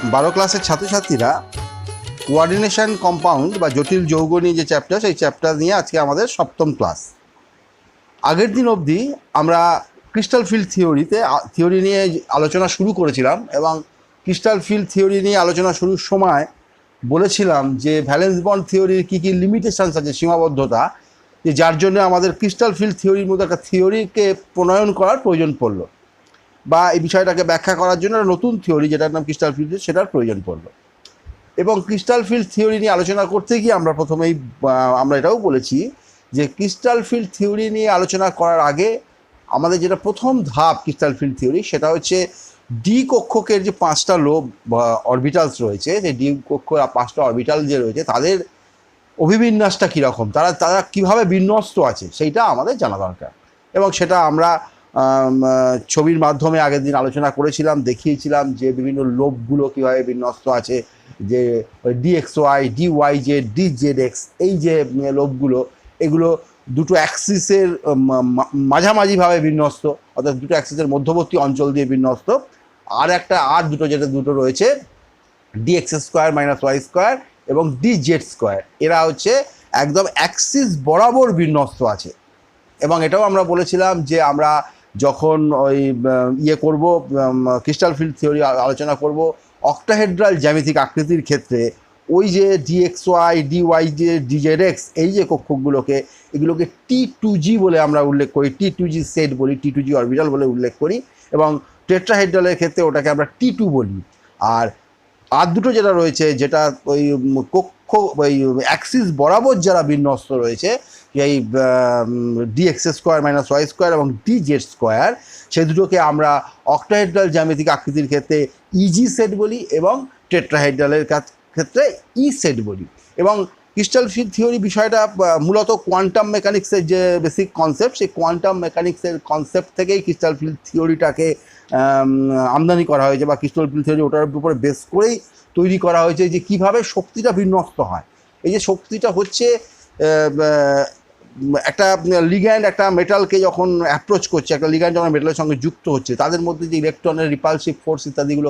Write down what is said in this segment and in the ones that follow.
12 ক্লাসের ছাত্রছাত্রীরা coordination compound বা জটিল যৌগ নিয়ে যে চ্যাপ্টার, সেই চ্যাপ্টার নিয়ে আজকে আমাদের সপ্তম ক্লাস। আগের দিন অবধি আমরা ক্রিস্টাল ফিল্ড থিওরি নিয়ে আলোচনা শুরু করেছিলাম এবং ক্রিস্টাল ফিল্ড থিওরি নিয়ে আলোচনা শুরুর সময় বলেছিলাম যে ভ্যালেন্স বন্ড থিওরির কী কী লিমিটেশনস আছে, সীমাবদ্ধতা, যে যার জন্য আমাদের ক্রিস্টাল ফিল্ড থিওরির মতো একটা থিওরিকে প্রণয়ন করার প্রয়োজন পড়লো, বা এই বিষয়টাকে ব্যাখ্যা করার জন্য একটা নতুন থিওরি যেটার নাম ক্রিস্টাল ফিল্ড, সেটার প্রয়োজন পড়লো। এবং ক্রিস্টাল ফিল্ড থিওরি নিয়ে আলোচনা করতে গিয়ে আমরা প্রথমেই আমরা এটাও বলেছি যে ক্রিস্টাল ফিল্ড থিওরি নিয়ে আলোচনা করার আগে আমাদের যেটা প্রথম ধাপ ক্রিস্টাল ফিল্ড থিওরি, সেটা হচ্ছে ডি কক্ষকের যে 5টা লোব বা অরবিটালস রয়েছে, সেই ডি কক্ষ 5টা অরবিটাল যে রয়েছে তাদের অভিবিন্যাসটা কীরকম, তারা কীভাবে বিন্যস্ত আছে সেইটা আমাদের জানা দরকার। এবং সেটা আমরা ছবির মাধ্যমে আগের দিন আলোচনা করেছিলাম, দেখিয়েছিলাম যে বিভিন্ন লোবগুলো কীভাবে বিন্যস্ত আছে, যে ডিএক্সওয়াই, ডিওয়াইজেড, ডিজেডএক্স, এই যে লোবগুলো, এগুলো দুটো অ্যাক্সিসের মাঝামাঝিভাবে বিন্যস্ত, অর্থাৎ দুটো অ্যাক্সিসের মধ্যবর্তী অঞ্চল দিয়ে বিন্যস্ত। আর দুটো রয়েছে d x square minus Y square এবং ডিজেড স্কোয়ার, এরা হচ্ছে একদম অ্যাক্সিস বরাবর বিন্যস্ত আছে। এবং এটাও আমরা বলেছিলাম যে আমরা যখন ওই করব ক্রিস্টাল ফিল্ড থিওরি আলোচনা করব অক্টাহেড্রাল জ্যামিতিক আকৃতির ক্ষেত্রে, ওই যে ডিএক্সওয়াই, ডিওয়াইজে, ডিজেডএক্স, এই যে কক্ষগুলোকে, এগুলোকে T2G বলে আমরা উল্লেখ করি, T2G সেট বলি, T2G অরবিটাল বলে উল্লেখ করি, এবং টেট্রাহেড্রালের ক্ষেত্রে ওটাকে আমরা T2 বলি। আর দুটো যেটা রয়েছে, যেটা ওই কক্ষ ওই অ্যাক্সিস বরাবর যারা বিন্যস্ত রয়েছে, এই d x square minus Y square এবং ডিজেড স্কোয়ার, সেই দুটোকে আমরা অক্টাহেড্রাল জ্যামিতিক আকৃতির ক্ষেত্রে ইজি সেট বলি এবং টেট্রাহেড্রালের ক্ষেত্রে ই সেট বলি। এবং ক্রিস্টাল ফিল্ড থিওরি বিষয়টা মূলত কোয়ান্টাম মেকানিক্সের যে বেসিক কনসেপ্ট, সেই কোয়ান্টাম মেকানিক্সের কনসেপ্ট থেকেই ক্রিস্টাল ফিল্ড থিওরিটাকে আমদানি করা হয়েছে, বা ক্রিস্টাল ফিল্ড থিওরি ওটার উপরে বেস করেই তৈরি করা হয়েছে যে কীভাবে শক্তিটা বিন্যস্ত হয়। এই যে শক্তিটা হচ্ছে একটা লিগ্যান্ড একটা মেটালকে যখন অ্যাপ্রোচ করছে, একটা লিগ্যান্ড যখন মেটালের সঙ্গে যুক্ত হচ্ছে, তাদের মধ্যে যে ইলেকট্রনের রিপালসিভ ফোর্স ইত্যাদিগুলো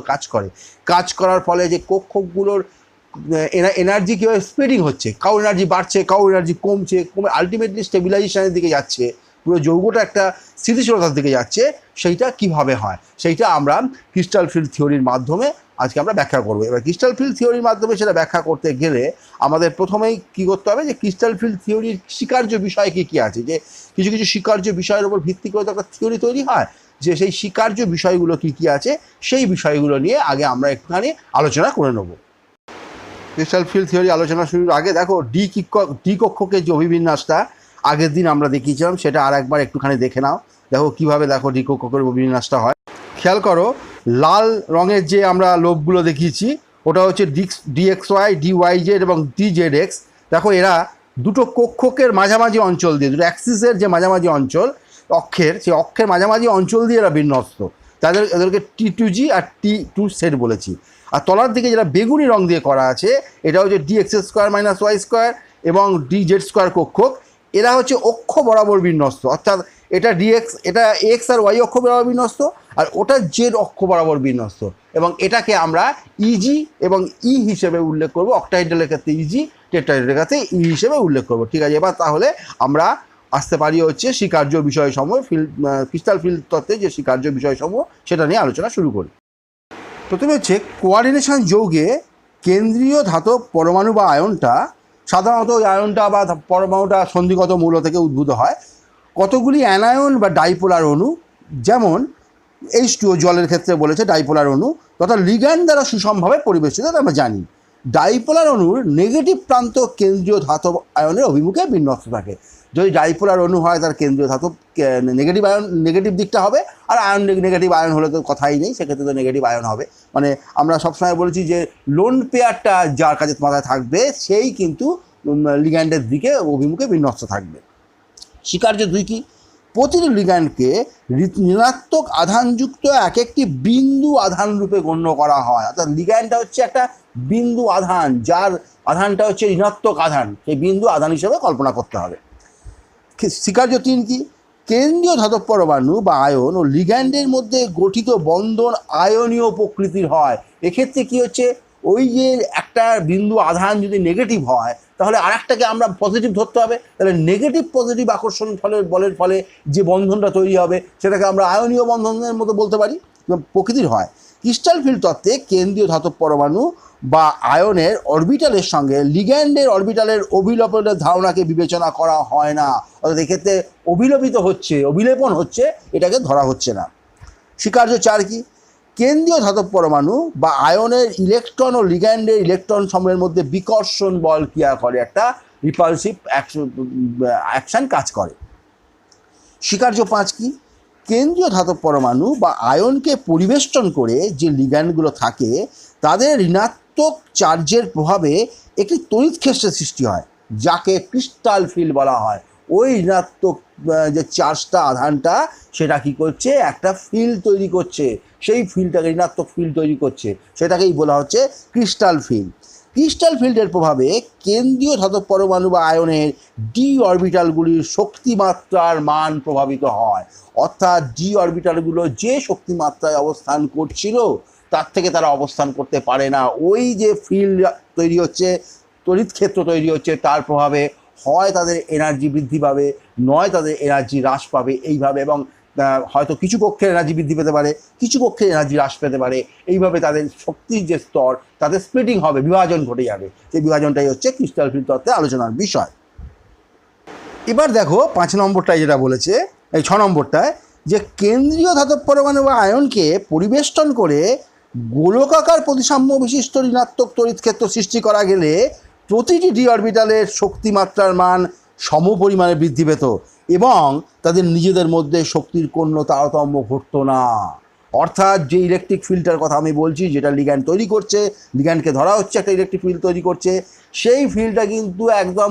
কাজ করার ফলে যে কক্ষগুলোর এনার্জি কীভাবে স্প্রেডিং হচ্ছে, কাউ এনার্জি বাড়ছে, কাউ এনার্জি কমে আলটিমেটলি স্টেবিলাইজেশনের দিকে যাচ্ছে, পুরো যৌগটা একটা স্থিতিশীলতার দিকে যাচ্ছে, সেইটা কিভাবে হয় সেইটা আমরা ক্রিস্টাল ফিল্ড থিওরির মাধ্যমে আজকে আমরা ব্যাখ্যা করবো। এবার ক্রিস্টাল ফিল্ড থিওরির মাধ্যমে সেটা ব্যাখ্যা করতে গেলে আমাদের প্রথমেই কী করতে হবে, যে ক্রিস্টাল ফিল্ড থিওরির স্বীকার্য বিষয় কী কী আছে, যে কিছু কিছু স্বীকার্য বিষয়ের উপর ভিত্তি করে তো একটা থিওরি তৈরি হয়, যে সেই স্বীকার্য বিষয়গুলো কী কী আছে সেই বিষয়গুলো নিয়ে আগে আমরা একটুখানি আলোচনা করে নেব। ক্রিস্টাল ফিল্ড থিওরি আলোচনা শুরুর আগে দেখো ডি কক্ষকের যে অভিবিন্যাসটা আগের দিন আমরা দেখিয়েছিলাম, সেটা আর একবার একটুখানি দেখে নাও। দেখো কীভাবে দেখো ডি কক্ষকের অভিবিন্যাসটা হয়। খেয়াল করো, লাল রঙের যে আমরা লোবগুলো দেখিয়েছি ওটা হচ্ছে ডিএক্সওয়াই, ডিওয়াইজেড এবং ডিজেডএক্স। দেখো এরা দুটো কক্ষকের মাঝামাঝি অঞ্চল দিয়ে, দুটো অ্যাক্সিসের যে মাঝামাঝি অঞ্চল, সেই অক্ষের মাঝামাঝি অঞ্চল দিয়ে এরা বিন্যস্ত। এদেরকে T2G আর T2 সেট বলেছি। আর তলার দিকে যেটা বেগুনি রং দিয়ে করা আছে, এটা হচ্ছে d x square minus Y square এবং ডিজেড স্কোয়ার কক্ষক। এরা হচ্ছে অক্ষ বরাবর বিন্যস্ত, অর্থাৎ এটা ডিএক্স, এটা এক্স আর ওয়াই অক্ষ বরাবর বিন্যস্ত, আর ওটা জেড অক্ষ বরাবর বিন্যস্ত। এবং এটাকে আমরা ইজি এবং ই হিসেবে উল্লেখ করব, অক্টাহেড্রালের ক্ষেত্রে ইজি, টেট্রাহেড্রালের ক্ষেত্রে ই হিসেবে উল্লেখ করব। ঠিক আছে, এবার তাহলে আমরা আসতে পারি হচ্ছে স্বীকার্য বিষয়সমূহ, ক্রিস্টাল ফিল্ড তত্ত্বে যে স্বীকার্য বিষয়সমূহ সেটা নিয়ে আলোচনা শুরু করি। প্রথমে হচ্ছে কোঅর্ডিনেশন যৌগে কেন্দ্রীয় ধাতব পরমাণু বা আয়নটা, সাধারণত ওই আয়নটা বা পরমাণুটা সন্ধিগত মৌল থেকে উদ্ভূত হয়। কতগুলি অ্যানায়ন বা ডাইপোলার অণু, যেমন H2O জলের ক্ষেত্রে বলেছে ডাইপোলার অণু, তথা লিগ্যান্ড দ্বারা সুষমভাবে পরিবেষ্টিত, আমরা জানি। ডাইপোলার অণুর নেগেটিভ প্রান্ত কেন্দ্রীয় ধাতব আয়নের অভিমুখে বিন্যস্ত থাকে। যদি ডাইপোলার অণু হয় তার কেন্দ্রীয় ধাতব নেগেটিভ দিকটা হবে, আর আয়ন নেগেটিভ আয়ন হলে তো কথাই নেই, সেক্ষেত্রে তো নেগেটিভ আয়ন হবে। মানে আমরা সবসময় বলেছি যে লোন পেয়ারটা যার কাছে মাথায় থাকবে সেই কিন্তু লিগ্যান্ডের দিকে অভিমুখে বিন্যস্ত থাকবে। স্বীকার্য দুই কি, প্রতিটি লিগ্যান্ডকে ঋণাত্মক আধানযুক্ত এক একটি বিন্দু আধান রূপে গণ্য করা হয়। অর্থাৎ লিগ্যান্ডটা হচ্ছে একটা বিন্দু আধান, যার আধানটা হচ্ছে ঋণাত্মক আধান, সেই বিন্দু আধান হিসেবে কল্পনা করতে হবে। স্বীকার্য তিন কি, কেন্দ্রীয় ধাতব পরমাণু বা আয়ন ও লিগ্যান্ডের মধ্যে গঠিত বন্ধন আয়নীয় প্রকৃতির হয়। এক্ষেত্রে কি হচ্ছে, ওই যে একটা বিন্দু আধান যদি নেগেটিভ হয় তাহলে আরেকটাকে আমরা পজিটিভ ধরতে হবে, তাহলে নেগেটিভ পজিটিভ আকর্ষণ বলের ফলে যে বন্ধনটা তৈরি হবে সেটাকে আমরা আয়নীয় বন্ধনের মতো বলতে পারি, প্রকৃতির হয়। ক্রিস্টাল ফিল্ড তত্ত্বে কেন্দ্রীয় ধাতব পরমাণু বা আয়নের অরবিটালের সঙ্গে লিগ্যান্ডের অরবিটালের অভিলেপনের ধারণাকে বিবেচনা করা হয় না, অর্থাৎ এক্ষেত্রে অভিলেপন হচ্ছে, এটাকে ধরা হচ্ছে না। স্বীকার্য 4 কি, কেন্দ্রীয় ধাতব পরমাণু বা আয়নের ইলেকট্রন ও লিগ্যান্ডের ইলেকট্রন সমূহের মধ্যে বিকর্ষণ বল ক্রিয়া করে, একটা রিপালসিভ অ্যাকশন কাজ করে। স্বীকার্য 5 কি, কেন্দ্রীয় ধাতব পরমাণু বা আয়নকে পরিবেষ্টন করে যে লিগ্যান্ডগুলো থাকে তাদের ঋণাত্মক চার্জের প্রভাবে একটি তড়িৎ ক্ষেত্রের সৃষ্টি হয়, যাকে ক্রিস্টাল ফিল্ড বলা হয়। ওই ঋণাত্মক যে চার্জটা আধানটা সেটা কী করছে, একটা ফিল্ড তৈরি করছে, সেই ফিল্ডটাকে ঋণাত্মক ফিল্ড তৈরি করছে, সেটাকেই বলা হচ্ছে ক্রিস্টাল ফিল্ড। ক্রিস্টাল ফিল্ডের প্রভাবে কেন্দ্রীয় ধাতব পরমাণু বা আয়নের ডি অরবিটালগুলির শক্তিমাত্রার মান প্রভাবিত হয়, অর্থাৎ ডি অরবিটালগুলো যে শক্তিমাত্রায় অবস্থান করছিল তার থেকে তারা অবস্থান করতে পারে না। ওই যে ফিল্ড তৈরি হচ্ছে, তড়িৎ ক্ষেত্র তৈরি হচ্ছে, তার প্রভাবে হয় তাদের এনার্জি বৃদ্ধি পাবে, নয় তাদের এনার্জি হ্রাস পাবে এইভাবে, এবং হয়তো কিছু কক্ষের এনার্জি বৃদ্ধি পেতে পারে, কিছু কক্ষের এনার্জি হ্রাস পেতে পারে। এইভাবে তাদের শক্তির যে স্তর তাদের স্প্লিটিং হবে, বিভাজন ঘটে যাবে। সেই বিভাজনটাই হচ্ছে ক্রিস্টাল ফিল্ড তত্ত্বে আলোচনার বিষয়। এবার দেখো 5 নম্বরটায় যেটা বলেছে, এই 6 নম্বরটায়, যে কেন্দ্রীয় ধাতব পরমাণু বা আয়নকে পরিবেষ্টন করে গোলকাকার প্রতিসাম্য বিশিষ্ট ঋণাত্মক তড়িৎ ক্ষেত্র সৃষ্টি করা গেলে প্রতিটি ডি অরবিটালের শক্তিমাত্রার মান সম পরিমাণে বৃদ্ধি পেত এবং তাদের নিজেদের মধ্যে শক্তির কোনো তারতম্য ঘটতো না। অর্থাৎ যে ইলেকট্রিক ফিল্ডটার কথা আমি বলছি, যেটা লিগ্যান্ড তৈরি করছে, লিগ্যান্ডকে ধরা হচ্ছে একটা ইলেকট্রিক ফিল্ড তৈরি করছে, সেই ফিল্ডটা কিন্তু একদম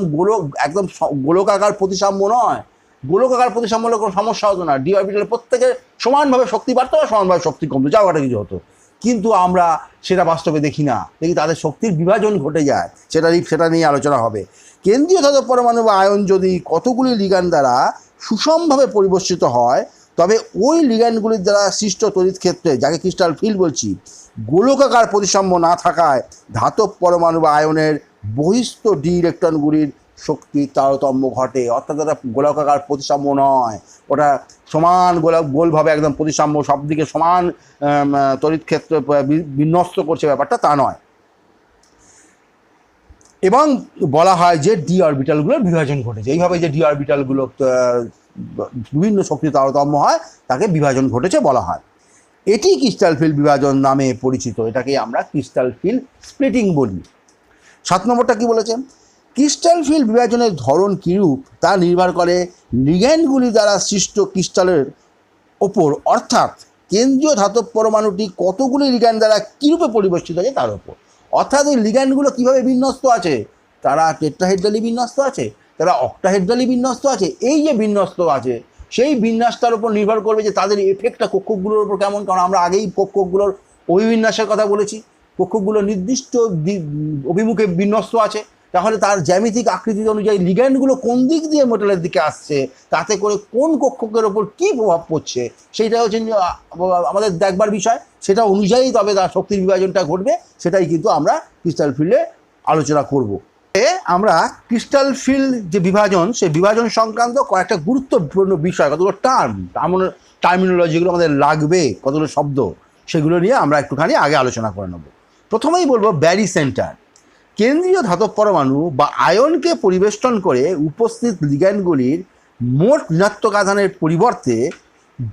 গোলকাকার প্রতিসাম্য নয়। গোলকাকার প্রতিসাম্য হলে কোনো সমস্যা হতো না, ডি অরবিটালের প্রত্যেকে সমানভাবে শক্তি বাড়তো বা সমানভাবে শক্তি কমতো, যাও একটা কিছু হতো। কিন্তু আমরা সেটা বাস্তবে দেখি না, দেখি তাদের শক্তির বিভাজন ঘটে যায়, সেটা নিয়ে আলোচনা হবে। কেন্দ্রীয় ধাতব পরমাণু বা আয়ন যদি কতগুলি লিগ্যান্ড দ্বারা সুষমভাবে পরিবেষ্টিত হয়, তবে ওই লিগ্যান্ডগুলির দ্বারা সৃষ্ট তড়িৎ ক্ষেত্রে, যাকে ক্রিস্টাল ফিল্ড বলছি, গোলকাকার প্রতিসাম্য না থাকায় ধাতব পরমাণু বা আয়নের বহিস্থ ডি ইলেকট্রনগুলির শক্তি তারতম্য ঘটে। অর্থাৎ ওটা গোলকাকার প্রতিসাম্য নয়, ওটা সমান গোলভাবে একদম প্রতিসাম্য, সব দিকে সমান তড়িৎ ক্ষেত্র বিন্যস্ত করছে, ব্যাপারটা তা নয়। এবং বলা হয় যে ডি অরবিটালগুলোর বিভাজন ঘটেছে, এইভাবে যে ডি অরবিটালগুলো বিভিন্ন শক্তি তারতম্য হয় তাকে বিভাজন ঘটেছে বলা হয়। এটি ক্রিস্টাল ফিল্ড বিভাজন নামে পরিচিত, এটাকে আমরা ক্রিস্টাল ফিল্ড স্প্লিটিং বলি। 7 নম্বরটা কি বলেছে, ক্রিস্টাল ফিল্ড বিভাজনের ধরন কীরূপ তা নির্ভর করে লিগ্যান্ডগুলি দ্বারা সৃষ্ট ক্রিস্টালের ওপর, অর্থাৎ কেন্দ্রীয় ধাতব পরমাণুটি কতগুলি লিগ্যান্ড দ্বারা কীরূপে পরিবেষ্টিত আছে তার ওপর। অর্থাৎ ওই লিগ্যান্ডগুলো কীভাবে বিন্যস্ত আছে, তারা টেট্রাহেড্রালি বিন্যস্ত আছে, তারা অক্টাহেড্রালি বিন্যস্ত আছে, এই যে বিন্যস্ত আছে সেই বিন্যাসটার উপর নির্ভর করবে যে তাদের এফেক্টটা কক্ষগুলোর উপর কেমন। কারণ আমরা আগেই কক্ষগুলোর অভিবিন্যাসের কথা বলেছি, কক্ষগুলো নির্দিষ্ট অভিমুখে বিন্যস্ত আছে, তাহলে তার জ্যামিতিক আকৃতি অনুযায়ী লিগ্যান্ডগুলো কোন দিক দিয়ে মেটালের দিকে আসছে, তাতে করে কোন কক্ষকের ওপর কী প্রভাব পড়ছে, সেইটা হচ্ছে আমাদের দেখবার বিষয়। সেটা অনুযায়ী তবে তার শক্তির বিভাজনটা ঘটবে, সেটাই কিন্তু আমরা ক্রিস্টাল ফিল্ডে আলোচনা করব। আমরা ক্রিস্টাল ফিল্ড যে বিভাজন, সেই বিভাজন সংক্রান্ত কয়েকটা গুরুত্বপূর্ণ বিষয়, কতগুলো টার্মিনোলজিগুলো আমাদের লাগবে, কতগুলো শব্দ, সেগুলো নিয়ে আমরা একটুখানি আগে আলোচনা করে নেব। প্রথমেই বলবো ব্যারি সেন্টার। কেন্দ্রীয় ধাতব পরমাণু বা আয়নকে পরিবেষ্টন করে উপস্থিত লিগ্যান্ডগুলির মোট ঋণাত্মক আধানের পরিবর্তে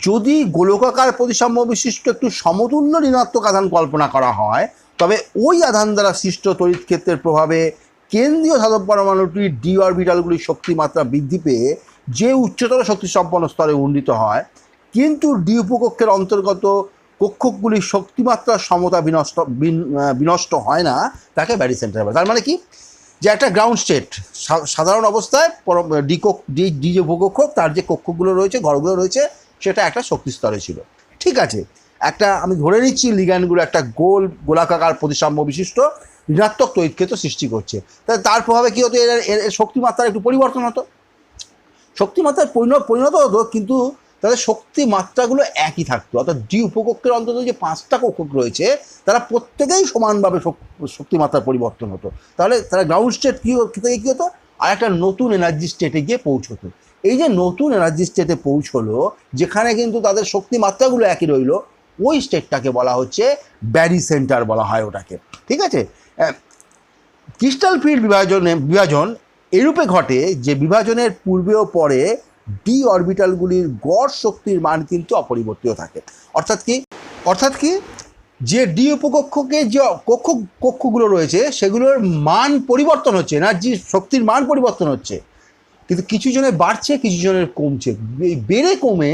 যদি গোলকাকার প্রতিসাম্য বিশিষ্ট একটু সমতুল্য ঋণাত্মক আধান কল্পনা করা হয়, তবে ওই আধান দ্বারা সৃষ্ট তড়িৎ ক্ষেত্রের প্রভাবে কেন্দ্রীয় ধাতব পরমাণুটির ডি অরবিটালগুলির শক্তিমাত্রা বৃদ্ধি পেয়ে যে উচ্চতর শক্তিসম্পন্ন স্তরে উন্নীত হয়, কিন্তু ডি উপকক্ষের অন্তর্গত কক্ষগুলির শক্তিমাত্রার সমতা বিনষ্ট হয় না, তাকে ব্যারি সেন্টার বলে। তার মানে কি, যে একটা গ্রাউন্ড স্টেট সাধারণ অবস্থায় ডি যে উপকক্ষ, তার যে কক্ষগুলো রয়েছে, ঘরগুলো রয়েছে, সেটা একটা শক্তি স্তরে ছিল, ঠিক আছে। একটা আমি ধরে নিচ্ছি লিগ্যান্ডগুলো একটা গোলাকার প্রতিসাম্য বিশিষ্ট ঋণাত্মক তড়িৎ ক্ষেত্র সৃষ্টি করছে, তাহলে তার প্রভাবে কী হতো, এর শক্তিমাত্রার একটু পরিবর্তন হতো। শক্তিমাত্রার পরিণত হতো, কিন্তু তাদের শক্তি মাত্রাগুলো একই থাকতো। অর্থাৎ ডি উপকক্ষের অন্তত যে 5টা কক্ষক রয়েছে তারা প্রত্যেকেই সমানভাবে শক্তিমাত্রার পরিবর্তন হতো। তাহলে তারা গ্রাউন্ড স্টেট থেকে কী হতো, আর একটা নতুন এনার্জি স্টেটে গিয়ে পৌঁছতো। এই যে নতুন এনার্জি স্টেটে পৌঁছলো, যেখানে কিন্তু তাদের শক্তি মাত্রাগুলো একই রইলো, ওই স্টেটটাকে বলা হচ্ছে ব্যারি সেন্টার বলা হয় ওটাকে। ঠিক আছে, ক্রিস্টাল ফিল্ড বিভাজন এরূপে ঘটে যে বিভাজনের পূর্বে ও পরে ডি অরবিটালগুলির গড় শক্তির মান কিন্তু অপরিবর্তিত থাকে। অর্থাৎ কি যে ডি উপকক্ষকে যে কক্ষগুলো রয়েছে সেগুলোর মান পরিবর্তন হচ্ছে, এনার্জি শক্তির মান পরিবর্তন হচ্ছে, কিন্তু কিছু জনের বাড়ছে, কিছু জনের কমছে। বেড়ে কমে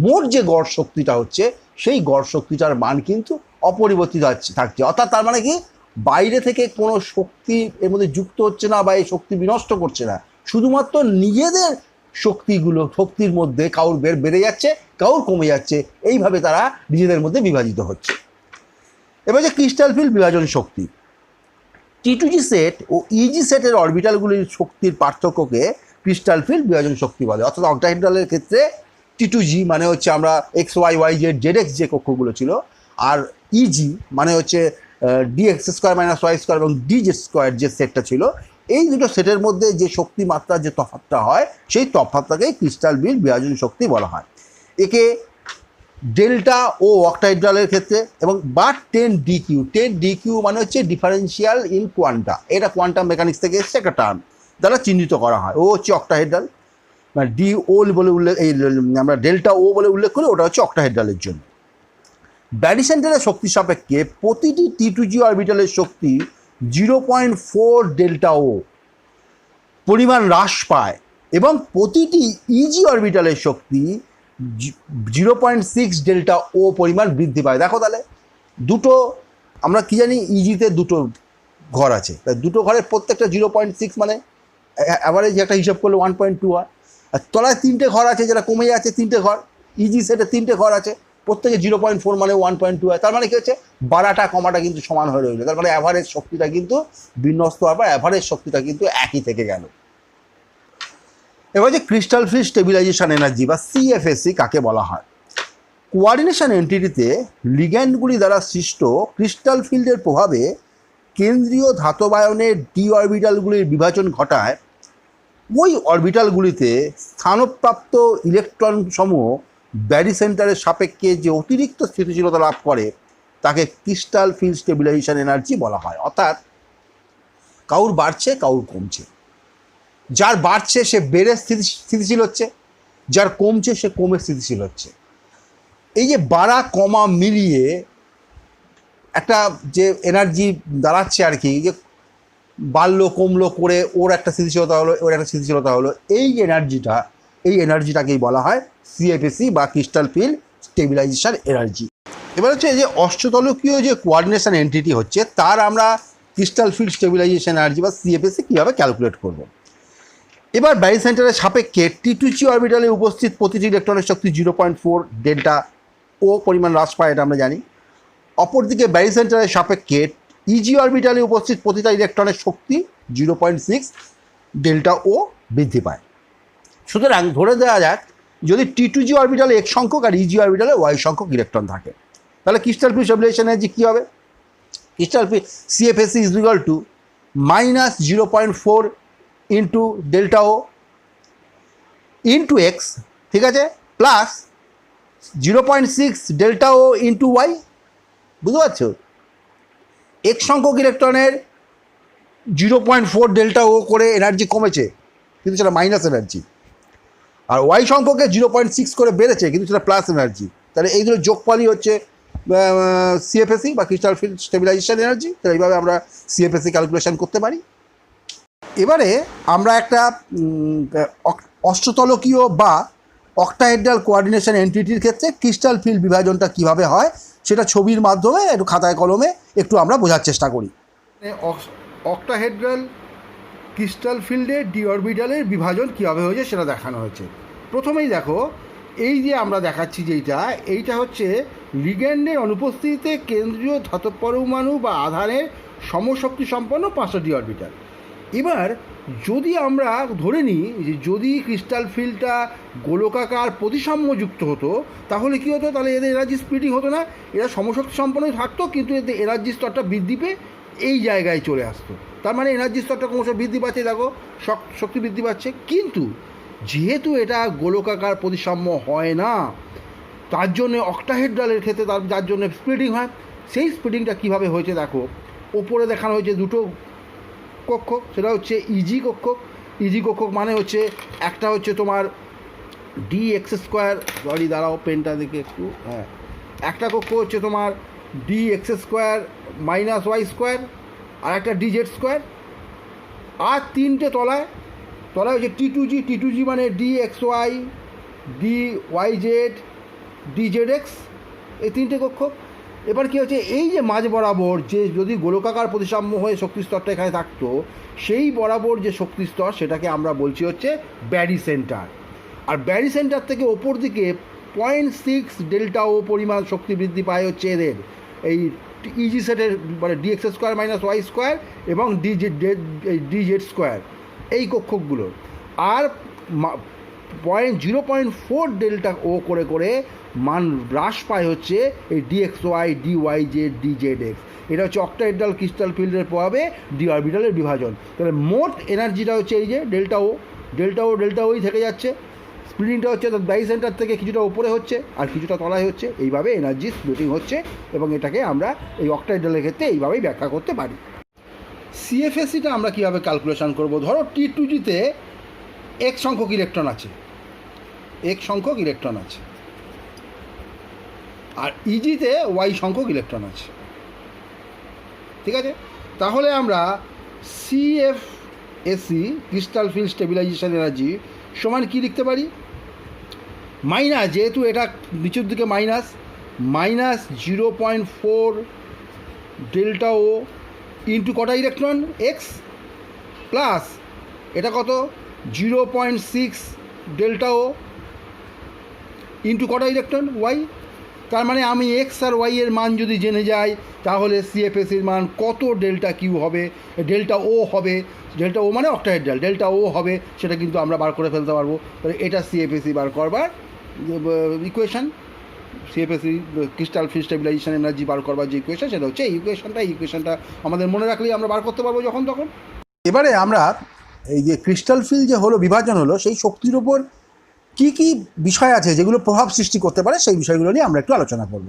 মোট যে গড় শক্তিটা হচ্ছে সেই গড় শক্তিটার মান কিন্তু অপরিবর্তিত থাকছে। অর্থাৎ তার মানে কি, বাইরে থেকে কোনো শক্তি এর মধ্যে যুক্ত হচ্ছে না বা এই শক্তি বিনষ্ট করছে না, শুধুমাত্র নিজেদের শক্তির মধ্যে কাউর বেড়ে যাচ্ছে, কাউর কমে যাচ্ছে, এইভাবে তারা নিজেদের মধ্যে বিভাজিত হচ্ছে। এবার যে ক্রিস্টাল ফিল্ড বিভাজন শক্তি, T2G সেট ও ইজি সেটের অরবিটালগুলির শক্তির পার্থক্যকে ক্রিস্টাল ফিল্ড বিভাজন শক্তি বলে। অর্থাৎ অক্টাহেড্রালের ক্ষেত্রে T2G মানে হচ্ছে আমরা x y y z z x যে কক্ষগুলো ছিল, আর ইজি মানে হচ্ছে d x square minus Y square এবং ডি জেড স্কোয়ার যে সেটটা ছিল, এই দুটো সেটের মধ্যে যে শক্তি মাত্রার যে তফাৎটা হয় সেই তফাৎটাকেই ক্রিস্টাল ফিল্ড বিভাজন শক্তি বলা হয়। একে ডেল্টা ও অক্টাহেড্রালের ক্ষেত্রে এবং বা 10 DQ মানে হচ্ছে ডিফারেন্সিয়াল ইন কোয়ান্টা, এটা কোয়ান্টাম মেকানিক্স থেকে এসছে একটা টার্ম দ্বারা চিহ্নিত করা হয়। ও হচ্ছে অক্টাহেড্রাল, মানে DO বলে উল্লেখ, এই আমরা ডেল্টা ও বলে উল্লেখ করি, ওটা হচ্ছে অক্টাহেড্রালের জন্য। ব্যারি সেন্টারের শক্তি সাপেক্ষে প্রতিটি T2G অরবিটালের শক্তি 0.4 ডেল্টা ও পরিমাণ হ্রাস পায় এবং প্রতিটি ইজি অরবিটালের শক্তি 0.6 ডেল্টা ও পরিমাণ বৃদ্ধি পায়। দেখো তাহলে দুটো, আমরা কি জানি ইজিতে দুটো ঘর আছে, তাই দুটো ঘরের প্রত্যেকটা 0.6 মানে অ্যাভারেজ একটা হিসাব করলে 1.2 হয়। আর তলায় 3টে ঘর আছে যেটা কমে যাচ্ছে, 3টে ঘর ইজি সেটে 3টে ঘর আছে, প্রত্যেকে 0.4 মানে 1.2 হয়। তার মানে কি হচ্ছে, বাড়াটা কমাটা কিন্তু সমান হয়ে রইল। তার মানে অ্যাভারেজ শক্তিটা কিন্তু বিন্যস্ত হওয়ার পর অ্যাভারেজ শক্তিটা কিন্তু একই থেকে গেল। এবার যে ক্রিস্টাল ফিল্ড স্টেবিলাইজেশন এনার্জি বা CFSE কাকে বলা হয়? কোঅর্ডিনেশন এন্টিটিতে লিগ্যান্ডগুলি দ্বারা সৃষ্ট ক্রিস্টাল ফিল্ডের প্রভাবে কেন্দ্রীয় ধাতবায়নের ডি অরবিটালগুলির বিভাজন ঘটায়। ওই অরবিটালগুলিতে স্থানপ্রাপ্ত ইলেকট্রন সমূহ ব্যারি সেন্টারের সাপেক্ষে যে অতিরিক্ত স্থিতিশীলতা লাভ করে তাকে ক্রিস্টাল ফিল্ড স্টেবিলাইজেশন এনার্জি বলা হয়। অর্থাৎ কাউর বাড়ছে, কাউর কমছে, যার বাড়ছে সে বেড়ে স্থিতিশীল হচ্ছে, যার কমছে সে কমে স্থিতিশীল হচ্ছে। এই যে বাড়া কমা মিলিয়ে একটা যে এনার্জি দাঁড়াচ্ছে আর কি, যে বাড়লো কমলো করে ওর একটা স্থিতিশীলতা হলো, ওর একটা স্থিতিশীলতা হলো, এই এনার্জিটাকেই বলা হয় CFSE বা ক্রিস্টাল ফিল্ড স্টেবিলাইজেশন এনার্জি। এবার হচ্ছে যে অষ্টতলকীয় যে কোঅর্ডিনেশন এন্টিটি হচ্ছে তার আমরা ক্রিস্টাল ফিল্ড স্টেবিলাইজেশন এনার্জি বা CFSE কীভাবে ক্যালকুলেট করব। এবার ব্যারি সেন্টারের সাপেক্ষে T2G অরবিটালে উপস্থিত প্রতিটি ইলেকট্রনের শক্তি 0.4 ডেল্টা ও পরিমাণ হ্রাস পায়, এটা আমরা জানি। অপরদিকে ব্যারি সেন্টারের সাপেক্ষে ইজি অরবিটালে উপস্থিত প্রতিটা ইলেকট্রনের শক্তি 0.6 ডেল্টা ও বৃদ্ধি পায়। সুতরাং ধরে দেওয়া যাক যদি T2G অরবিটালে X সংখ্যক আর ইজি অরবিটালে Y সংখ্যক ইলেকট্রন থাকে, তাহলে ক্রিস্টাল ফিল্ড স্টেবিলাইজেশন এনার্জি কী হবে? Crystal field CFSE is equal to -0.4 into delta o into x, ঠিক আছে, plus 0.6 delta o into y. বুঝতে পারছো? এক্স সংখ্যক ইলেকট্রনের 0.4 ডেল্টা ও করে এনার্জি কমেছে, কিন্তু সেটা মাইনাস এনার্জি, আর ওয়াই সংখ্যকে 0.6 করে বেড়েছে, কিন্তু সেটা প্লাস এনার্জি। তাহলে এই দুটো যোগফলই হচ্ছে CFSE বা ক্রিস্টাল ফিল্ড স্টেবিলাইজেশন এনার্জি। তাহলে এইভাবে আমরা CFSE ক্যালকুলেশন করতে পারি। এবারে আমরা একটা অষ্টতলকীয় বা অক্টাহেড্রাল কোঅর্ডিনেশন এন্টিটির ক্ষেত্রে ক্রিস্টাল ফিল্ড বিভাজনটা কিভাবে হয় সেটা ছবির মাধ্যমে একটু খাতায় কলমে একটু আমরা বোঝার চেষ্টা করি। অক্টাহেড্রাল ক্রিস্টাল ফিল্ডে ডি অরবিটালের বিভাজন কীভাবে হয়েছে সেটা দেখানো হয়েছে। প্রথমেই দেখো, এই যে আমরা দেখাচ্ছি এইটা হচ্ছে লিগ্যান্ডের অনুপস্থিতিতে কেন্দ্রীয় ধাতব পরমাণু বা আধানের সমশক্তি সম্পন্ন 5টা ডি অরবিটাল। এবার যদি আমরা ধরে নিই যে যদি ক্রিস্টাল ফিল্ডটা গোলকাকার প্রতিসাম্যযুক্ত হতো তাহলে কী হতো, তাহলে এদের এনার্জি স্প্লিটিং হতো না, এরা সমশক্তি সম্পন্নই থাকতো, কিন্তু এদের এনার্জি স্তরটা বৃদ্ধি পেয়ে এই জায়গায় চলে আসতো। তার মানে এনার্জি স্তরটা ক্রমশ বৃদ্ধি পাচ্ছে, দেখো শক্তি বৃদ্ধি পাচ্ছে। কিন্তু যেহেতু এটা গোলকাকার প্রতিসাম্য হয় না, তার জন্যে অক্টাহেড্রালের ক্ষেত্রে যার জন্য স্প্লিটিং হয়। সেই স্প্লিটিংটা কীভাবে হয়েছে দেখো, ওপরে দেখানো হয়েছে দুটো কক্ষক, সেটা হচ্ছে ইজি কক্ষক। ইজি কক্ষক মানে হচ্ছে একটা হচ্ছে তোমার ডি এক্স স্কোয়ার, সরি দাঁড়াও পেনটা দেখে একটু, হ্যাঁ, একটা কক্ষ হচ্ছে তোমার D x square minus Y square, আর একটা ডি জেড স্কোয়ার, আর তিনটে তলায় হচ্ছে টি টু জি মানে d x y, d y z, d z x, এই তিনটে কক্ষক। এবার কী হচ্ছে, এই যে মাঝ বরাবর যে যদি গোলকাকার প্রতিসাম্য হয়ে শক্তিস্তরটা এখানে থাকতো, সেই বরাবর যে শক্তিস্তর সেটাকে আমরা বলছি হচ্ছে ব্যারি সেন্টার। আর ব্যারি সেন্টার থেকে ওপর দিকে 0.6 ডেল্টা ও পরিমাণ শক্তি বৃদ্ধি পায় হচ্ছে এদের এই ইজি সেটের মানে d x square minus Y square এবং ডি জেড স্কোয়ার, এই কক্ষকগুলোর। আর 0.4 ডেল্টা ও করে করে মান হ্রাস পায় হচ্ছে এই d x y, d y z, d z x. এটা হচ্ছে অক্টাহেড্রাল ক্রিস্টাল ফিল্ডের প্রভাবে ডি অরবিটালের বিভাজন। তাহলে মোট এনার্জিটা হচ্ছে এই যে ডেল্টা ওই থেকে যাচ্ছে। স্প্লিটিংটা হচ্ছে ব্যারি সেন্টার থেকে কিছুটা উপরে হচ্ছে আর কিছুটা তলায় হচ্ছে, এইভাবে এনার্জি স্প্লিটিং হচ্ছে, এবং এটাকে আমরা এই অক্টাহেড্রালের ক্ষেত্রে এইভাবেই ব্যাখ্যা করতে পারি। সিএফএসিটা আমরা কীভাবে ক্যালকুলেশন করব, ধরো টি টু জিতে এক সংখ্যক ইলেকট্রন আছে, আর ইজিতে ওয়াই সংখ্যক ইলেকট্রন আছে, ঠিক আছে। তাহলে আমরা CFAC crystal field stabilisation energy সমান কী লিখতে পারি, মাইনাস, যেহেতু এটা নিচের দিকে মাইনাস 0.4 ডেল্টা ও ইন্টু কটা ইলেকট্রন এক্স, প্লাস এটা কত 0.6 ডেল্টা ও ইন্টু কটা ইলেকট্রন ওয়াই। তার মানে আমি এক্স আর ওয়াই এর মান যদি জেনে যাই, তাহলে সিএফএসির মান কত ডেল্টা কিউ হবে, ডেল্টা ও হবে, ডেল্টা ও মানে অক্টাহেড্রাল, ডেল্টা ও হবে, সেটা কিন্তু আমরা বার করে ফেলতে পারবো। তাহলে এটা সিএফএসি বার করবার equation, CFSE crystal field stabilisation energy বার করবার যে ইকুয়েশান, সেটা হচ্ছে এই ইকুয়েশানটা আমাদের মনে রাখলেই আমরা বার করতে পারবো যখন তখন। এবারে আমরা এই যে ক্রিস্টাল ফিল্ড যে হলো, বিভাজন হলো, সেই শক্তির ওপর কী কী বিষয় আছে যেগুলো প্রভাব সৃষ্টি করতে পারে, সেই বিষয়গুলো নিয়ে আমরা একটু আলোচনা করব।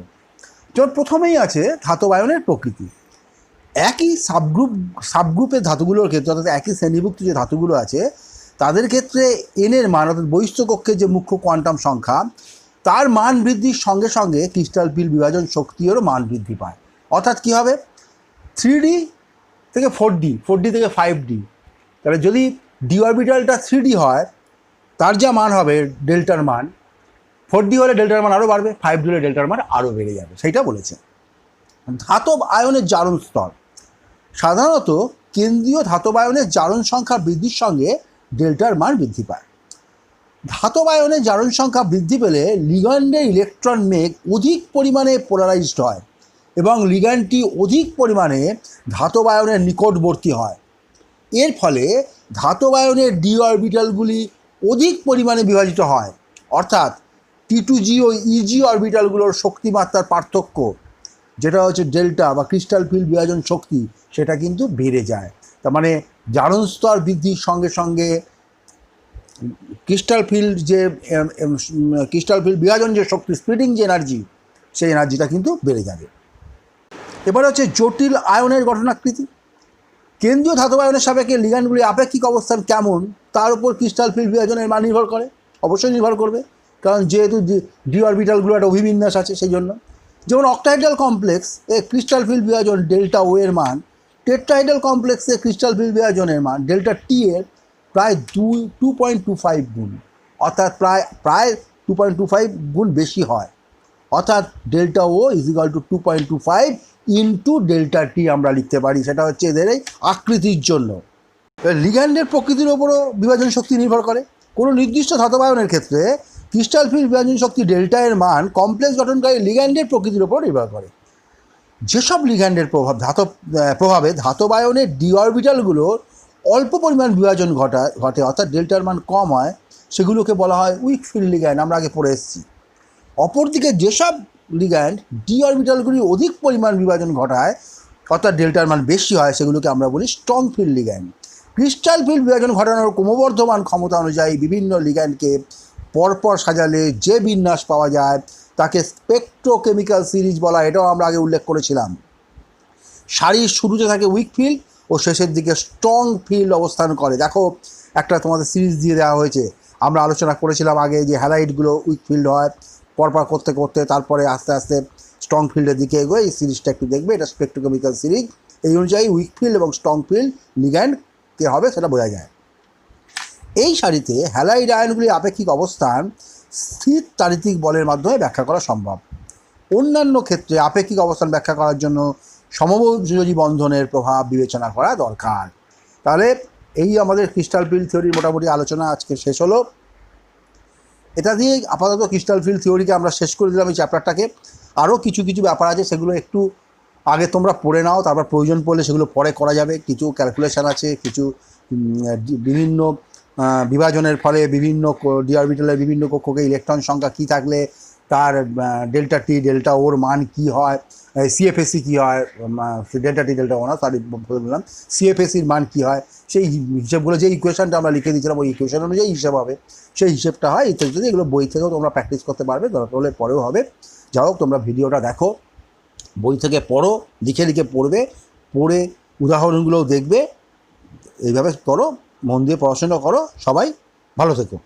যেমন প্রথমেই আছে ধাতব আয়নের প্রকৃতি। একই সাবগ্রুপের ধাতুগুলোর ক্ষেত্রে, অর্থাৎ একই শ্রেণীভুক্ত যে ধাতুগুলো আছে তাদের ক্ষেত্রে এনের মান, অর্থাৎ বহিস্থ কক্ষের যে মুখ্য কোয়ান্টাম সংখ্যা, তার মান বৃদ্ধির সঙ্গে সঙ্গে ক্রিস্টাল ফিল্ড বিভাজন শক্তিরও মান বৃদ্ধি পায়। অর্থাৎ কী হবে, 3D থেকে 4D থেকে 5D। তাহলে যদি ডি অরবিটালটা 3D হয়, তার যা মান হবে ডেল্টার মান, 4D হলে ডেল্টার মান আরও বাড়বে, 5D হলে ডেল্টার মান আরও বেড়ে যাবে, সেইটা বলেছে। ধাতব আয়নের জারণ স্তর, সাধারণত কেন্দ্রীয় ধাতব আয়নের জারণ সংখ্যা বৃদ্ধির সঙ্গে ডেল্টার মান বৃদ্ধি পায়। ধাতব আয়নের জারণ সংখ্যা বৃদ্ধি পেলে লিগ্যান্ডের ইলেকট্রন মেঘ অধিক পরিমাণে পোলারাইজড হয় এবং লিগ্যান্ডটি অধিক পরিমাণে ধাতব আয়নের নিকটবর্তী হয়। এর ফলে ধাতব আয়নের ডি অরবিটালগুলি অধিক পরিমাণে বিভাজিত হয়, অর্থাৎ টি2জি ও ইজি অরবিটালগুলোর শক্তিমাত্রার পার্থক্য, যেটা হচ্ছে ডেল্টা বা ক্রিস্টাল ফিল্ড বিভাজন শক্তি, সেটা কিন্তু বেড়ে যায়। তার মানে জারণ স্তর বৃদ্ধির সঙ্গে সঙ্গে ক্রিস্টাল ফিল্ড বিভাজন যে শক্তি, স্প্লিটিং যে এনার্জি, সেই এনার্জিটা কিন্তু বেড়ে যাবে। এবার হচ্ছে জটিল আয়নের গঠনাকৃতি। কেন্দ্রীয় ধাতব আয়নের সাপেক্ষে লিগ্যান্ডগুলির আপেক্ষিক অবস্থান কেমন, তার উপর ক্রিস্টাল ফিল্ড বিভাজনের মান নির্ভর করে, অবশ্যই নির্ভর করবে, কারণ যেহেতু ডি অরবিটালগুলো একটা অভিবিন্যাস আছে সেই জন্য। যেমন অক্টাহেড্রাল কমপ্লেক্স এ ক্রিস্টাল ফিল্ড বিভাজন ডেল্টা ও এর মান টেট্রাহেড্রাল কমপ্লেক্সে ক্রিস্টাল ফিল্ড বিভাজনের মান ডেল্টা টি এর প্রায় 2.25 গুণ, অর্থাৎ প্রায় 2.25 গুণ বেশি হয়। অর্থাৎ ডেল্টা ও ইজিক্যাল টু 2.25 ইন্টু ডেল্টা টি আমরা লিখতে পারি। সেটা হচ্ছে এদের এই আকৃতির জন্য। লিগ্যান্ডের প্রকৃতির ওপরও বিভাজন শক্তি নির্ভর করে। কোনো নির্দিষ্ট ধাতব আয়নের ক্ষেত্রে ক্রিস্টাল ফিল্ড বিভাজন শক্তি ডেল্টা এর মান কমপ্লেক্স গঠনকারী লিগ্যান্ডের প্রকৃতির ওপর নির্ভর করে। যেসব লিগ্যান্ডের প্রভাবে ধাতব আয়নের ডি অরবিটালগুলোর অল্প পরিমাণ বিভাজন ঘটে অর্থাৎ ডেল্টার মান কম হয়, সেগুলোকে বলা হয় উইক ফিল্ড লিগ্যান্ড, আমরা আগে পড়ে এসেছি। অপরদিকে যেসব লিগ্যান্ড ডি অরবিটালগুলি অধিক পরিমাণ বিভাজন ঘটায় অর্থাৎ ডেল্টার মান বেশি হয়, সেগুলোকে আমরা বলি strong field ligand. Crystal field বিভাজন ঘটানোর ক্রমবর্ধমান ক্ষমতা অনুযায়ী বিভিন্ন লিগ্যান্ডকে পরপর সাজালে যে বিন্যাস পাওয়া যায় তাকে স্পেকট্রোকেমিক্যাল সিরিজ বলা, এটাও আমরা আগে উল্লেখ করেছিলাম। সারির শুরুতে থাকে উইক ফিল্ড ও শেষের দিকে স্ট্রং ফিল্ড অবস্থান করে। দেখো একটা তোমাদের সিরিজ দিয়ে দেওয়া হয়েছে, আমরা আলোচনা করেছিলাম আগে যে হ্যালাইডগুলো উইক ফিল্ড হয়, পরপর করতে করতে তারপরে আস্তে আস্তে স্ট্রং ফিল্ডের দিকে এগোয়। এই সিরিজটা একটু দেখবে, এটা স্পেকট্রোকেমিক্যাল সিরিজ। এই অনুযায়ী উইক ফিল্ড এবং স্ট্রং ফিল্ড লিগ্যান্ড কে হবে সেটা বোঝা যায়। এই সারিতে হ্যালাইড আয়নগুলির আপেক্ষিক অবস্থান স্থির তাড়িতিক বলের মাধ্যমে ব্যাখ্যা করা সম্ভব। অন্যান্য ক্ষেত্রে আপেক্ষিক অবস্থান ব্যাখ্যা করার জন্য সমযোজী বন্ধনের প্রভাব বিবেচনা করা দরকার। তাহলে এই আমাদের ক্রিস্টাল ফিল্ড থিওরির মোটামুটি আলোচনা আজকে শেষ হলো। এটা দিয়ে আপাতত ক্রিস্টাল ফিল্ড থিওরিকে আমরা শেষ করে দিলাম এই চ্যাপ্টারটাকে। আরও কিছু কিছু ব্যাপার আছে, সেগুলো একটু আগে তোমরা পড়ে নাও, তারপর প্রয়োজন পড়লে সেগুলো পরে করা যাবে। কিছু ক্যালকুলেশন আছে, কিছু বিভিন্ন বিভাজনের ফলে বিভিন্ন ডি অরবিটালের বিভিন্ন কক্ষকে ইলেকট্রন সংখ্যা কী থাকলে তার ডেল্টা টি ডেল্টা ওর মান কী হয়, সিএফএসি কী হয়, ডেল্টা টি ডেল্টা ও না সরি বললাম, সিএফএসির মান কী হয়, সেই হিসেবগুলো যে ইকুয়েশনটা আমরা লিখে দিয়েছিলাম ওই ইকুয়েশন অনুযায়ী হিসেব হবে, সেই হিসেবটা হয় ইত্যাদি। এগুলো বই থেকেও তোমরা প্র্যাকটিস করতে পারবে, দরকার হলে পরেও হবে। যাই হোক, তোমরা ভিডিওটা দেখো, বই থেকে পড়ো, লিখে লিখে পড়বে, পড়ে উদাহরণগুলোও দেখবে, এইভাবে করো, মন দিয়ে পড়াশোনা করো। সবাই ভালো থেকো।